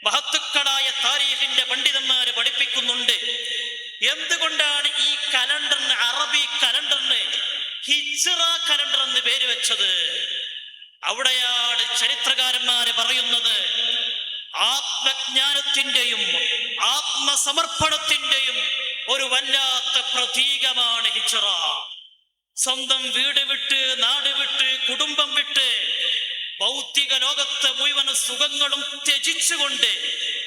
മഹത്തുക്കളായ താരീഖിന്റെ പണ്ഡിതന്മാര് പഠിപ്പിക്കുന്നുണ്ട്. എന്തുകൊണ്ടാണ് ഈ കലണ്ടറിന്, അറബി കലണ്ടറിന് ഹിജ്റ കലണ്ടർ എന്ന് പേര് വെച്ചത്? അവിടെയാണ് ചരിത്രകാരന്മാര് പറയുന്നത്, ആത്മജ്ഞാനത്തിന്റെയും ആത്മസമർപ്പണത്തിന്റെയും ഒരു വല്ലാത്ത പ്രതീകമാണ് ഹിജ്റ. സ്വന്തം വീട് വിട്ട്, നാട് വിട്ട്, കുടുംബം വിട്ട്, ഭൗതിക ലോകത്തെ മുഴുവൻ സുഖങ്ങളും ത്യജിച്ചുകൊണ്ട്,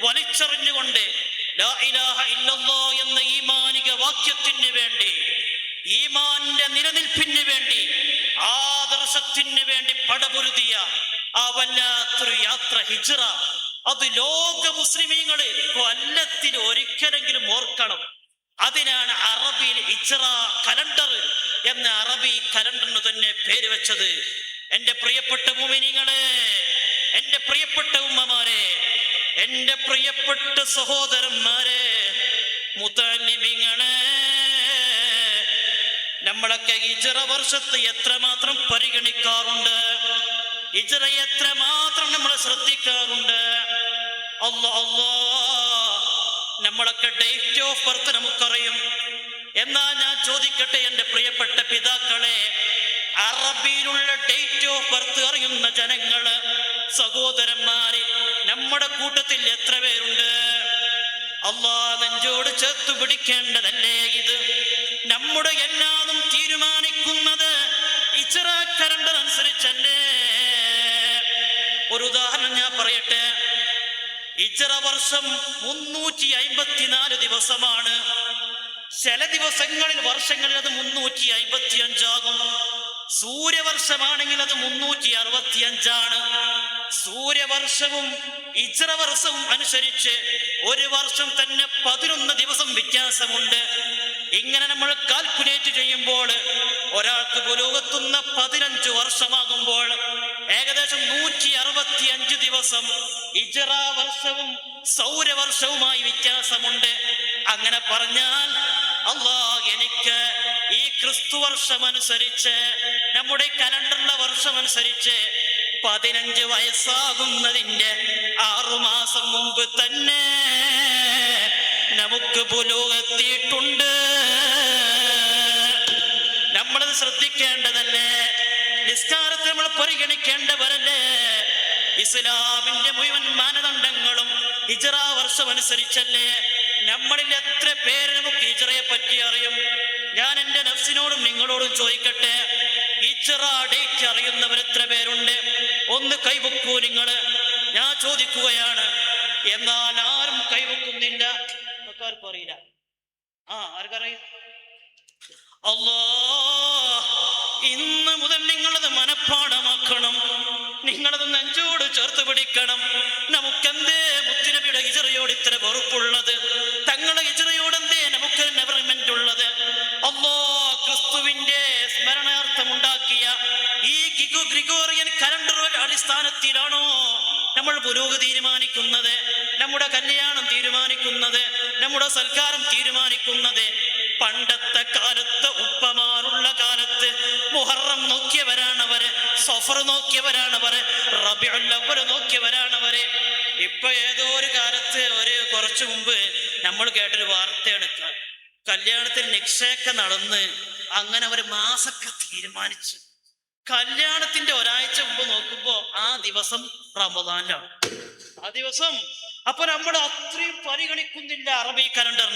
വലിച്ചെറിഞ്ഞുകൊണ്ട് ലാ ഇലാഹ ഇല്ലല്ലാഹ് എന്ന ഈമാനിക വാക്യത്തിന് വേണ്ടി, ഈമാന്റെ നിലനിൽപ്പിന് വേണ്ടി, ആദർശത്തിന് വേണ്ടി പടപൊരുതിയ ആ വല്ലാത്തൊരു യാത്ര ഹിജ്റ. അത് ലോക മുസ്ലിമീങ്ങള് കൊല്ലത്തിൽ ഒരിക്കലെങ്കിലും ഓർക്കണം. അതിനാണ് അറബിയിൽ ഹിജ്റ കലണ്ടർ എന്ന അറബി കലണ്ടറിന് തന്നെ പേര് വെച്ചത്. എന്റെ പ്രിയപ്പെട്ട മുഅ്മിനീങ്ങളെ, എന്റെ പ്രിയപ്പെട്ട ഉമ്മമാരെ, എന്റെ പ്രിയപ്പെട്ട സഹോദരന്മാരെ, മുതല്ലിമീങ്ങളെ, നമ്മളൊക്കെ ഹിജ്റ വർഷത്തെ എത്രമാത്രം പരിഗണിക്കാറുണ്ട്? ഹിജ്റ എത്രമാത്രം നമ്മൾ ശ്രദ്ധിക്കാറുണ്ട്? നമ്മളൊക്കെ ഡേറ്റ് ഓഫ് ബർത്ത് നമുക്കറിയും. എന്നാൽ ഞാൻ ചോദിക്കട്ടെ എന്റെ പ്രിയപ്പെട്ട പിതാക്കളെ, അറബിയിലുള്ള ഡേറ്റ് ഓഫ് ബർത്ത് അറിയുന്ന ജനങ്ങള്, സഹോദരന്മാര്, നമ്മുടെ കൂട്ടത്തിൽ എത്ര പേരുണ്ട്? നെഞ്ചോട് ചേർത്ത് പിടിക്കേണ്ടതല്ലേ ഇത്? നമ്മുടെ എല്ലാതും തീരുമാനിക്കുന്നത് ഹിജ്റ കലണ്ടർ അനുസരിച്ചല്ലേ? ഒരു ഉദാഹരണം ഞാൻ പറയട്ടെ. ഹിജ്റ വർഷം 354 ദിവസമാണ്. ചില ദിവസങ്ങളിൽ, വർഷങ്ങളിൽ അത് 355 ആകും. സൂര്യവർഷമാണെങ്കിൽ അത് 365 സൂര്യവർഷവും ഹിജ്റ വർഷവും അനുസരിച്ച് ഒരു വർഷം തന്നെ 11 ദിവസം വ്യത്യാസമുണ്ട്. ഇങ്ങനെ നമ്മൾ കാൽക്കുലേറ്റ് ചെയ്യുമ്പോൾ ഒരാൾക്ക് പുരോഗത്തുന്ന 15 വർഷമാകുമ്പോൾ ഏകദേശം 165 ദിവസം ഹിജ്റ വർഷവും സൗരവർഷവുമായി വ്യത്യാസമുണ്ട്. അങ്ങനെ പറഞ്ഞാൽ എനിക്ക് ഈ ക്രിസ്തു വർഷമനുസരിച്ച്, നമ്മുടെ കലണ്ടറിന്റെ വർഷമനുസരിച്ച് 15 വയസ്സാകുന്നതിന്റെ 6 മാസം മുമ്പ് തന്നെ നമുക്ക് പുരോഗത്തിയിട്ടുണ്ട്. നമ്മളത് ശ്രദ്ധിക്കേണ്ടതല്ലേ? നിസ്കാരത്തെ നമ്മൾ പരിഗണിക്കേണ്ടവരല്ലേ? ഇസ്ലാമിന്റെ മുഴുവൻ മാനദണ്ഡങ്ങളും ഹിജ്റ വർഷം അനുസരിച്ചല്ലേ? നമ്മളിൽ എത്ര പേര് നമുക്ക് ഹിജ്റയെ പറ്റി അറിയും? ഞാൻ എന്റെ നഫ്സിനോടും നിങ്ങളോടും ചോദിക്കട്ടെ, ഹിജ്റ ഡേറ്റ് അറിയുന്നവർ എത്ര പേരുണ്ട്? ഒന്ന് കൈവെക്കൂ നിങ്ങള്. ഞാൻ ചോദിക്കുകയാണ്. എന്നാൽ ആരും കൈവെക്കുന്നില്ല. ആർക്കും അറിയില്ല. ആർക്കറിയാം? ഇന്ന് മുതൽ നിങ്ങളത് മനഃപ്പാടമാക്കണം. നിങ്ങളത് നെഞ്ചോട് ചേർത്ത് പിടിക്കണം. നമുക്കെന്തേ മുത്തുനബിയുടെ ഹിജ്റയോട് ഇത്ര വെറുപ്പുള്ളത്? തങ്ങളുടെ ഹിജ്റയോട് എന്തേ നമുക്ക് നെവറിമെന്റ് ഉള്ളത്? ക്രിസ്തുവിന്റെ സ്മരണാർത്ഥം ഉണ്ടാക്കിയ ഈ ഗ്രിഗോറിയൻ കലണ്ടറുടെ അടിസ്ഥാനത്തിലാണോ നമ്മൾ പുരോഗതി തീരുമാനിക്കുന്നത്? നമ്മുടെ കല്യാണം തീരുമാനിക്കുന്നത്? നമ്മുടെ സൽക്കാരം തീരുമാനിക്കുന്നത്? പണ്ടത്തെ കാലത്ത്, ഉപ്പമാരുള്ള കാലത്ത് മുഹറം നോക്കിയവരാണവര്, സഫർ നോക്കിയവരാണവര്, റബീഉൽ അവ്വൽ നോക്കിയവരാണവര്. ഇപ്പൊ ഏതോ ഒരു കാലത്ത്, കുറച്ചു മുമ്പ് നമ്മൾ കേട്ടൊരു വാർത്തയാണ്, കല്യാണത്തിന് നിക്ഷേപ നടന്ന് അങ്ങനെ ഒരു മാസൊക്കെ തീരുമാനിച്ചു. കല്യാണത്തിന്റെ ഒരാഴ്ച മുമ്പ് നോക്കുമ്പോ ആ ദിവസം റമദാനിലാണ്. ആ ദിവസം അപ്പൊ നമ്മൾ അത്രയും പരിഗണിക്കുന്നില്ല അറബി കലണ്ടർ.